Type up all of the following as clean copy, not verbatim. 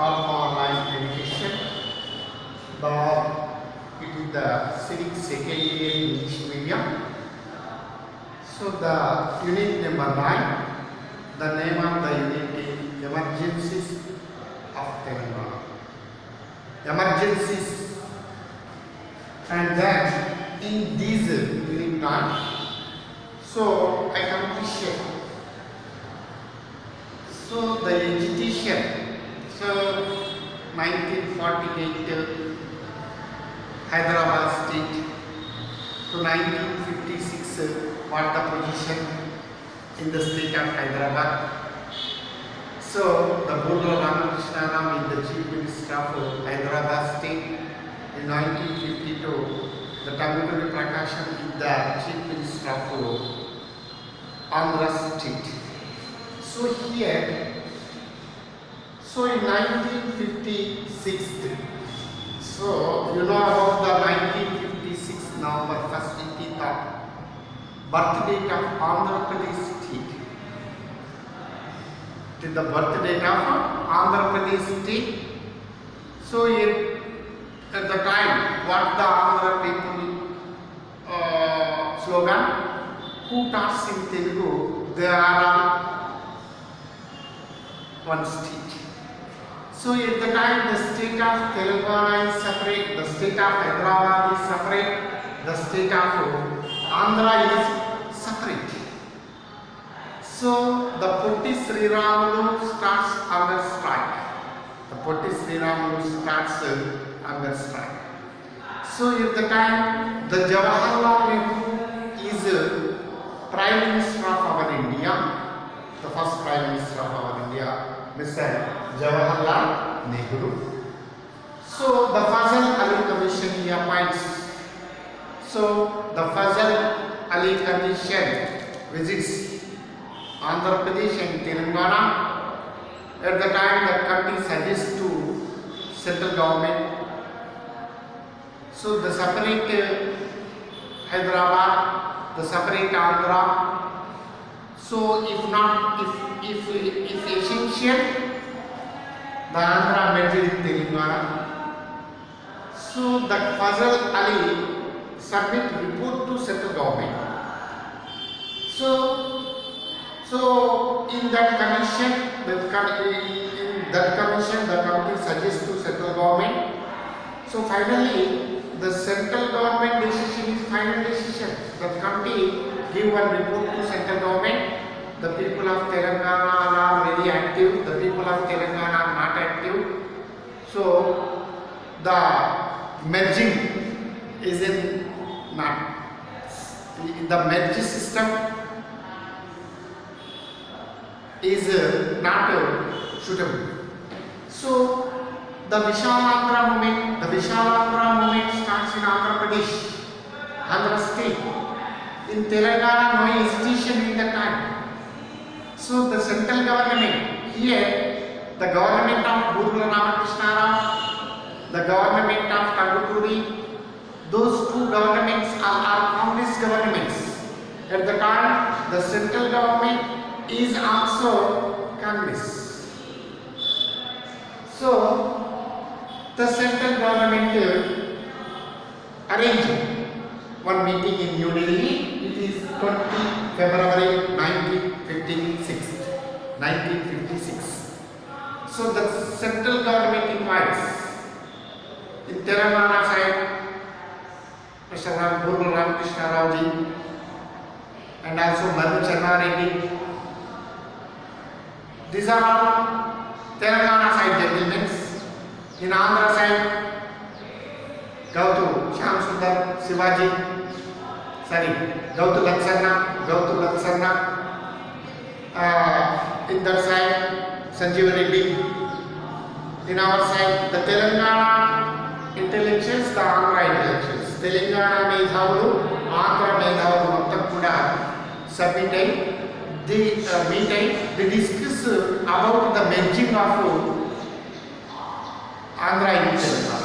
of online education. It is the civic second year English medium. So the unit number 9, the name of the unit is Emergencies of Telangana. Emergencies. And then in this unit 9, so I completion. So the education, so 1948 Hyderabad state to 1956 what the position in the state of Hyderabad. So the Burla Ramakrishna Ram is the chief minister of Hyderabad state. In 1952 the Tanguturi Prakasham is the chief minister of Andhra state. So here, so in 1956, so you know about the 1956 November 1st it is the birth date of Andhra Pradesh state. It is the birth date of Andhra Pradesh state. So at the time, what the Andhra people slogan, who talks in Telugu, they are one state. So at the time the state of Telangana is separate, the state of Hyderabad is separate, the state of Andhra is separate. So the Potti Sri Ramulu starts under strike. The Potti Sri Ramulu starts under strike. So at the time the Jawaharlal Nehru is Prime Minister of our India, the first Prime Minister of our India, Mr. Jawaharlal Nehru. So the Fazal Ali Commission he appoints. So the Fazal Ali Commission visits Andhra Pradesh and Telangana. At the time the country suggests to central government. So the separate Hyderabad, the separate Andhra. So if essential, the Andhra merged with Telangana. So that Fazal Ali submit report to central government. So in that commission, the committee suggests to central government. So finally, the central government decision is final decision. The committee give one report to central government. The people of Telangana are very active. The people of Telangana are not active. So the merging is not the merge system is not suitable. So the Vishalandhra movement starts in Andhra Pradesh, Andhra state. In Telangana, no institution in that time. So the central government here, the government of Burla Ramakrishna Ram, the government of Tanguturi, those two governments are Congress governments. At the time, the central government is also Congress. So the central government arranged one meeting in New Delhi. It is 20 February 1956. So the central government invites in Telangana side Mr. Burla Ramakrishna Rao ji and also Madhu Channa Reddy. These are all Telangana side gentlemen. In Andhra side, Gautu Shyam Sundar Shivaji, Gautu Laksana. In that side, Sanjeev Reddy. In our side, the Telangana intellectuals, the Andhra intellectuals. Telangana Medhavulu, Andhra Medhavulu Mottam Kuda submitted. They discuss about the merging of Andhra and Telangana.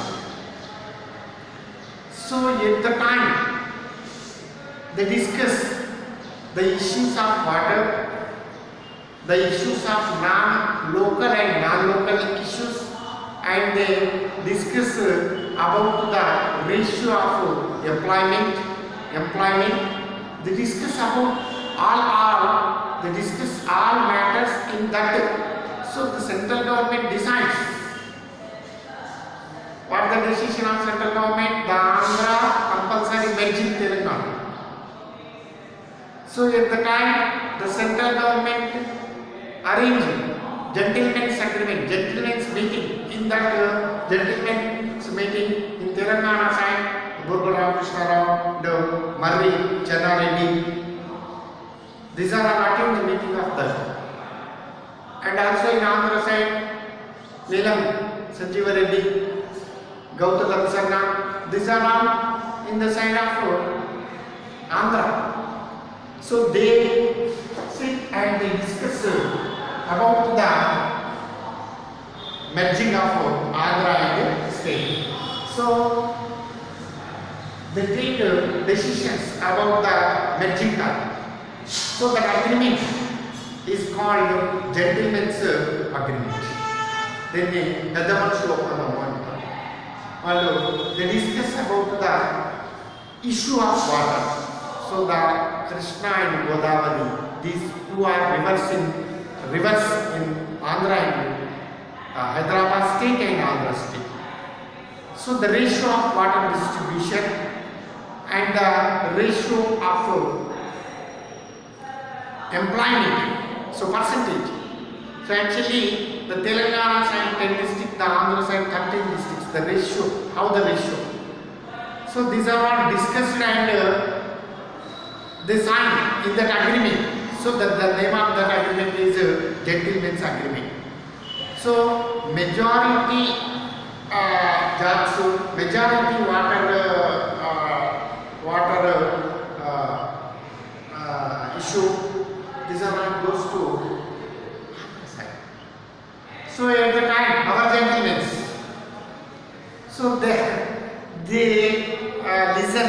So at the time, they discuss the issues of water, the issues of non-local and non-local issues, and they discuss about the ratio of employment. They discuss about they discuss all matters in that. So the central government decides. What the decision of central government? The Andhra compulsory merging Telangana. So at the time the central government arranged gentlemen's meeting. In that gentlemen's meeting in Telangana side, Burgu Ramakrishna Rao, the Marri, Chenna Reddy, these are attending the meeting of that. And also in Andhra side, Neelam Sanjeeva Reddy, Gautam Lamsarna, these are all in the side of Andhra. So they sit and they discuss about the merging of Andhra and state. So they take decisions about the merging. So that agreement is called gentleman's agreement. Then they discuss about the issue of water. So the Krishna and Godavari, these two are rivers in Andhra and Hyderabad state and Andhra state. So the ratio of water distribution and the ratio of employment, so percentage. So actually the Telangana side 10 districts, the Andhra side 13 districts, the ratio, how the ratio. So these are all discussed and they sign in that agreement. So that the name of that agreement is gentleman's agreement. So majority jobs, majority water issue, these are all goes to side. So at the time, our gentlemen, so they listen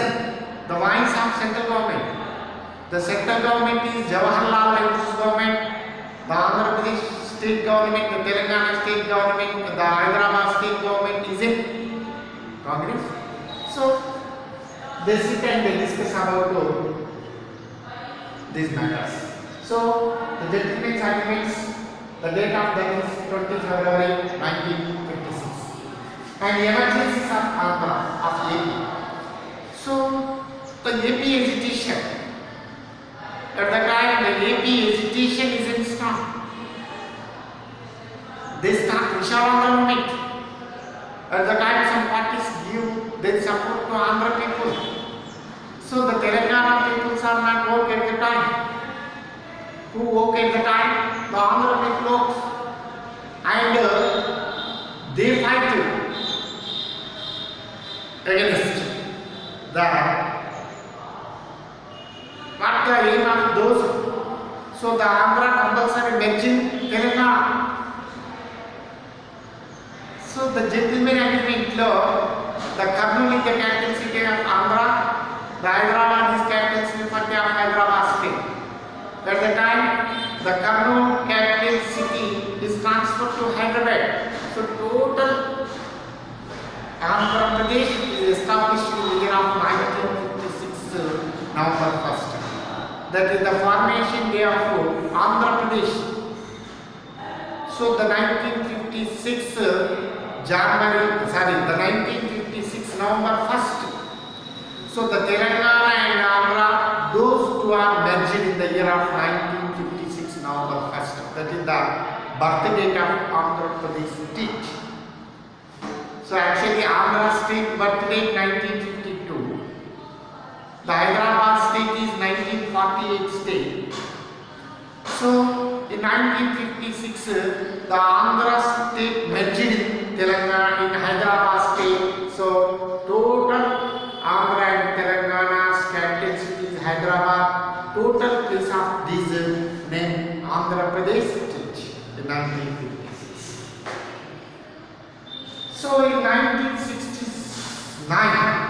the voice of central government. The central government is Jawaharlal Nehuru's government, the Andhra Pradesh state government, the Telangana state government, the Hyderabad state government is in Congress. So they sit and they discuss about these matters. So the gentleman's agreements, the date of them is 20 February 1956. And the emergencies of Andhra, of AP. So the AP agitation. At the time the AP agitation is in start. They start Vishavananda movement. At the time some parties give their support to Andhra people. So the Telangana peoples are not woke at the time. Who woke at the time? The Andhra people woke. And they fight against what the aim of those. So the Andhra compulsory merging Telangana. So the gentleman agreement law, the Kurnool is the capital city of Andhra, the Hyderabad is capital city of Hyderabad state. At the time, the Kurnool capital city is transferred to Hyderabad. So total Andhra Pradesh is established in the year of 1956, November 1st. That is the formation day of Andhra Pradesh. So the 1956 November 1st. So the Telangana and Andhra, those two are merged in the year of 1956 November 1st. That is the birth date of Andhra Pradesh state. So actually Andhra state birth date 1952. The Hyderabad state is 1948 state. So in 1956, the Andhra state merged in Telangana in Hyderabad state. So total Andhra and Telangana's capital city is Hyderabad. Total place of these name Andhra Pradesh state in 1956. So in 1969,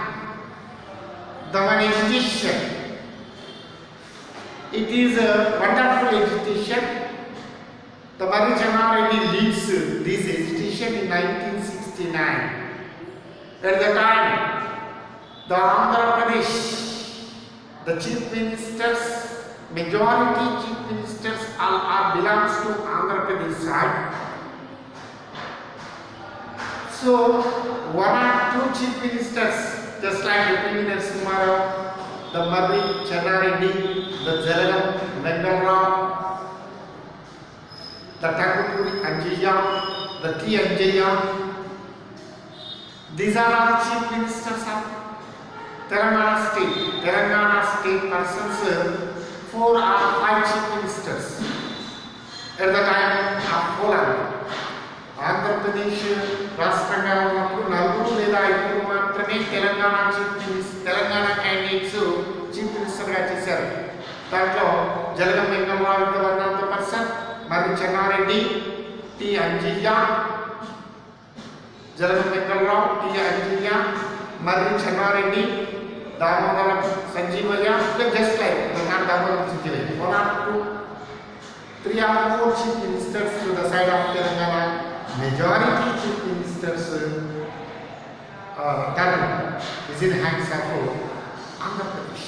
the one agitation. It is a wonderful agitation. The Marri Chenna Reddy leads this agitation in 1969. 1969. At the time, the Andhra Pradesh, the chief ministers, majority chief ministers are belongs to Andhra Pradesh side. So one or two chief ministers, just like the Narasimha Rao, the Marri Channareddy, the Jalagam Vengal Rao, the Takuturi Anjaya, the T. Anjaya. These are all chief ministers of Telangana state. Telangana state persons, 4 or 5 chief ministers at the time of Poland. Andhra Pradesh రాష్ట్రంగా ఉన్నప్పుడు 4 లేదా 5 మాత్రమే Telangana candidates chief మినిస్టర్గా చేశారు. దాంట్లో Jalagam Vengal Rao one of the person, Marri Chenna Reddy, T. Anjaiah, Jalagam Vengal Rao, T. Anjaiah, Marri Chenna Reddy, Damodaram Sanjeevaiah, just like not Damodaram Sanjeevaiah, 1 or 2, 3 or 4 chief ministers to the side of Telangana. Majority chief ministers term is in hands of Andhra Pradesh.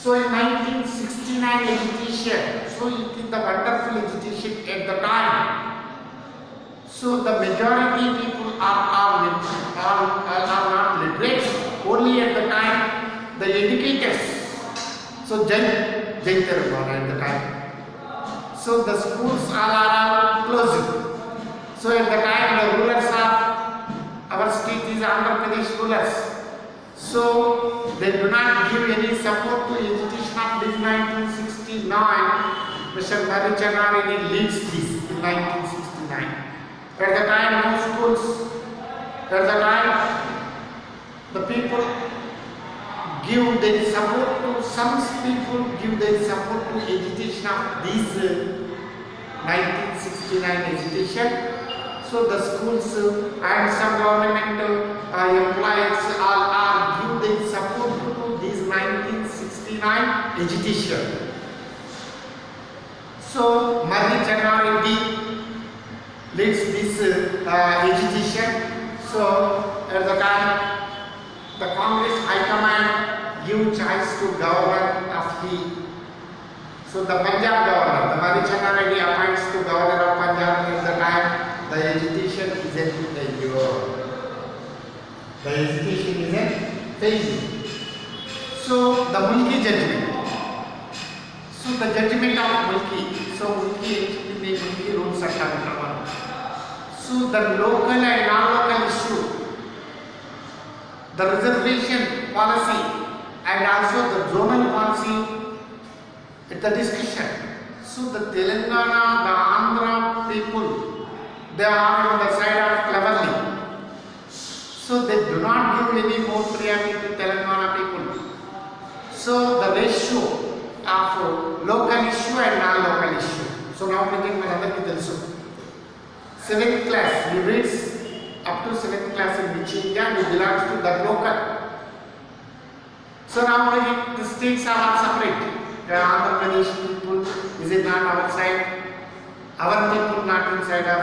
So in 1969 agitation, so it is the wonderful agitation at the time. So the majority people are not literate. Only at the time the educators. So Jai Telangana at the time. So the schools are closed. So at the time the rulers of our state is Andhra Pradesh rulers. So they do not give any support to education of this 1969. Mr. Marri Channareddy leads this in 1969. At the time no schools. At the time the people give their support to some people give their support to education of this 1969 education. So the schools and some government employees all are give their support to this 1969 education. So Marri Channareddy leads this education. So at the time the Congress High Command give choice to governor of the. So the Punjab governor, the Marri Channareddy appoints to governor of Punjab at the time. The education is in failure. The education is in failure. So the Mulki judgment. So the judgment of Mulki. So Mulki rules are coming. So the local and non-local issue, the reservation policy and also the zonal policy at the discussion. So the Telangana, the Andhra people, they are on the side of cleverly. So they do not give any more priority to Telangana people. So the ratio of local issue and non-local issue. So now we can another తెలుసు. 7th class, you read up to 7th class in which India, you belongs to the local. So now the states are all separate. The Andhra Pradesh people, is it not our side? Our people not inside of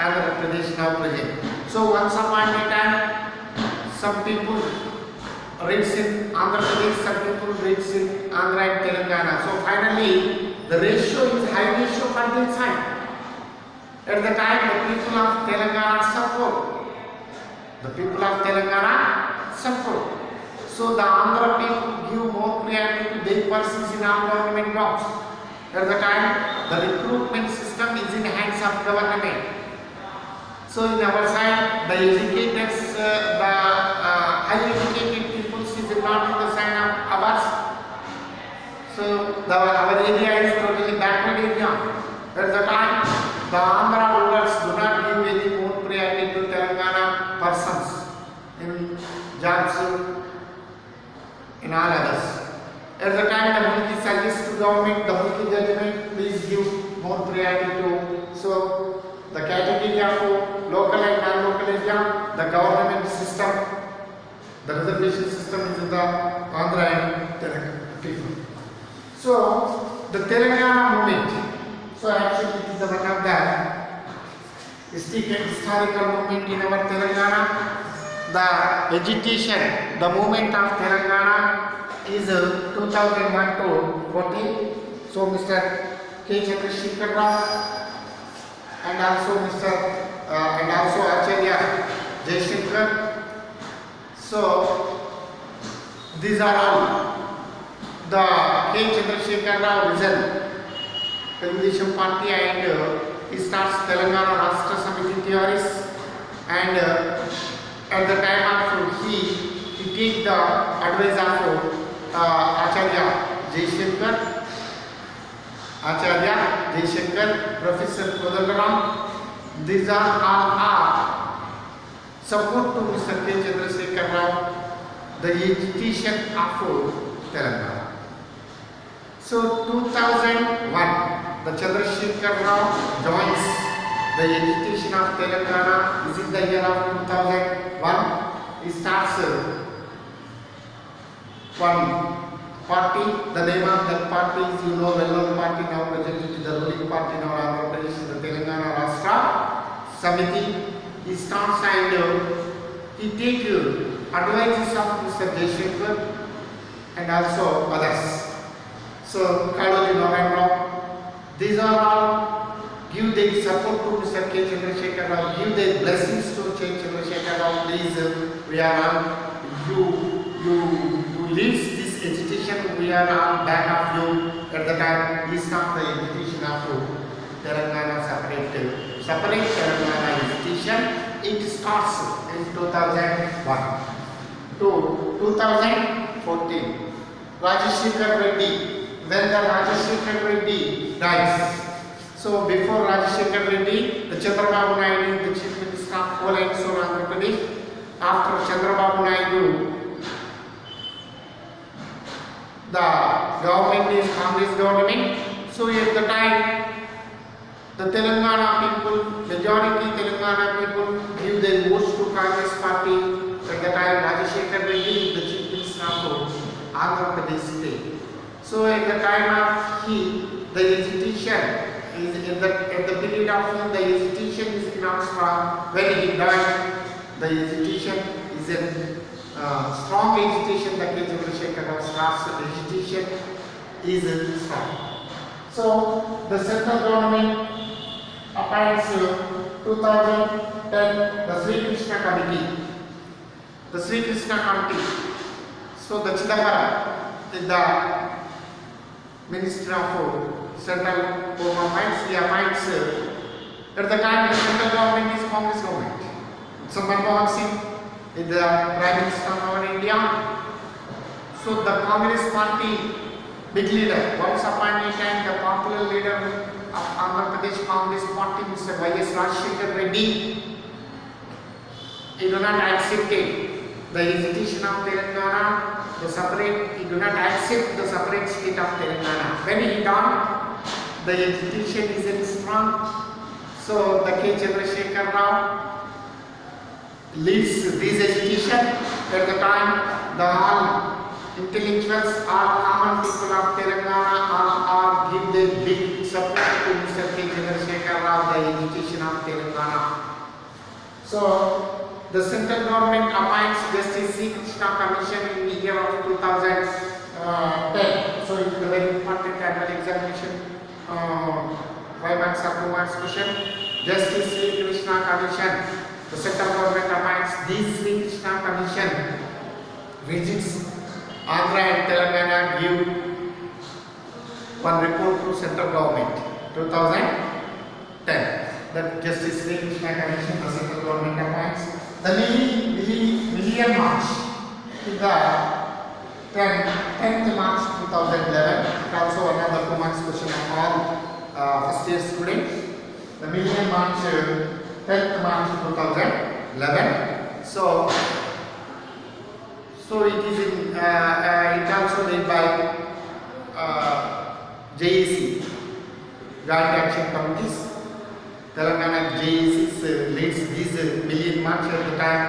Andhra Pradesh now present. So once upon a time, some people reads in Andhra Pradesh, some people reads in Andhra and Telangana. So finally, the ratio is high ratio for this side. At the time, the people of Telangana suffered. The people of Telangana suffered. So the Andhra people give more priority to their persons in our government jobs. At the time, the recruitment system is in hands of government. So in our side, the educators, the high educated people is not in the side of ours. So our area is totally backward area. At the time, the Andhra rulers do not give any more priority to Telangana persons in jobs, in all others. At the time, the Mulki suggests to government, the Mulki judgment, please give more priority to. So the category of local and non-local area, the government system, the reservation system is in the Andhra and Telangana people. So the Telangana movement. So actually it is the one of the historical movement in our Telangana. The agitation, the movement of Telangana is 2001 to 14. So Mr. K. Chandrasekhar Rao and also Acharya Jaishankar. So these are all. The K. Chandrasekhar Rao resigned Telugu Party and he starts Telangana Rashtra Samiti theories, and at the time of he take the advice of Acharya Jaishankar, Professor Kodandaram. These are all support to Mr. K. Chandrasekhar Rao, the agitation of Telangana. So 2001, the Chandrasekhar Rao joins the agitation of Telangana. This is the year of 2001. He starts one party. The name of that party is, you know, well-known party now present to the ruling party now Andhra Pradesh, the Telangana Rashtra Samiti. He starts and he take advices of Mr. Jaishankar and also others. So Kaloji Narayan Rao, these are all give their support to Mr. K. Chandrasekhar Rao, give their blessings to K. Chandrasekhar Rao. Please, we are on, you leads this agitation, we are on back of you. At the time, he started the agitation of Telangana separate Telangana agitation. It starts in 2001 to 2014. Rajashekhar Reddy. When the Rajashekhar Reddy dies, so before Rajashekhar Reddy, the Chandrababu Naidu, the Chief Minister of whole and so Andhra Pradesh. After Chandrababu Naidu, the government is Congress government. So at the time, the Telangana people, majority Telangana people give their votes to Congress party. At the time, Rajashekhar Reddy, the Chief Minister of Andhra Pradesh state. So at the time of the agitation is at the period of the agitation is not strong. When he died, the agitation is a strong agitation. The K. Chandrasekhar Rao starts the agitation is strong. So the central government appoints 2010 the Sri Krishna Committee. The Sri Krishna Committee. So the Chidambaram is the Minister of Central Home Affairs. He appoints at the time the central government is Congress government. Manmohan Singh is the Prime Minister of our India. So the Congress party big leader, once upon a time the popular leader of Andhra Pradesh Congress party, Mr. Y.S. Rajashekhar Reddy, he do not accept the agitation of Telangana. He do not accept the separate state of Telangana. When he died, the agitation is strong. So the K. Chandrasekhar Rao leads this agitation. At the time, the all intellectuals, all common people of Telangana all give their big support to Mr. K. Chandrasekhar Rao, the agitation of Telangana. So the central government appoints Justice Sri Krishna Commission in the year of 2010. So it is a very important annual examination. 5 marks or 2 marks question. Justice Sri Krishna Commission. The central government appoints this Sri Krishna Commission. Visits Andhra and Telangana, give one report to central government. 2010. That Justice Sri Krishna Commission, the central government appoints. The Million March is the 10th March 2011. It also another 2 marks question of all first year students. The Million March 10th March 2011. So it is in it also led by JAC, Joint Action Committees. Telangana JAC leads this Million March. At the time,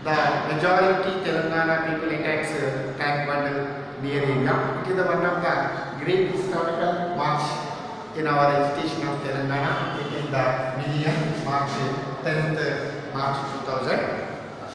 the majority Telangana people attacks tank bundle near area. It is one of the great historical march in our education of Telangana in the year March 10th March 2000.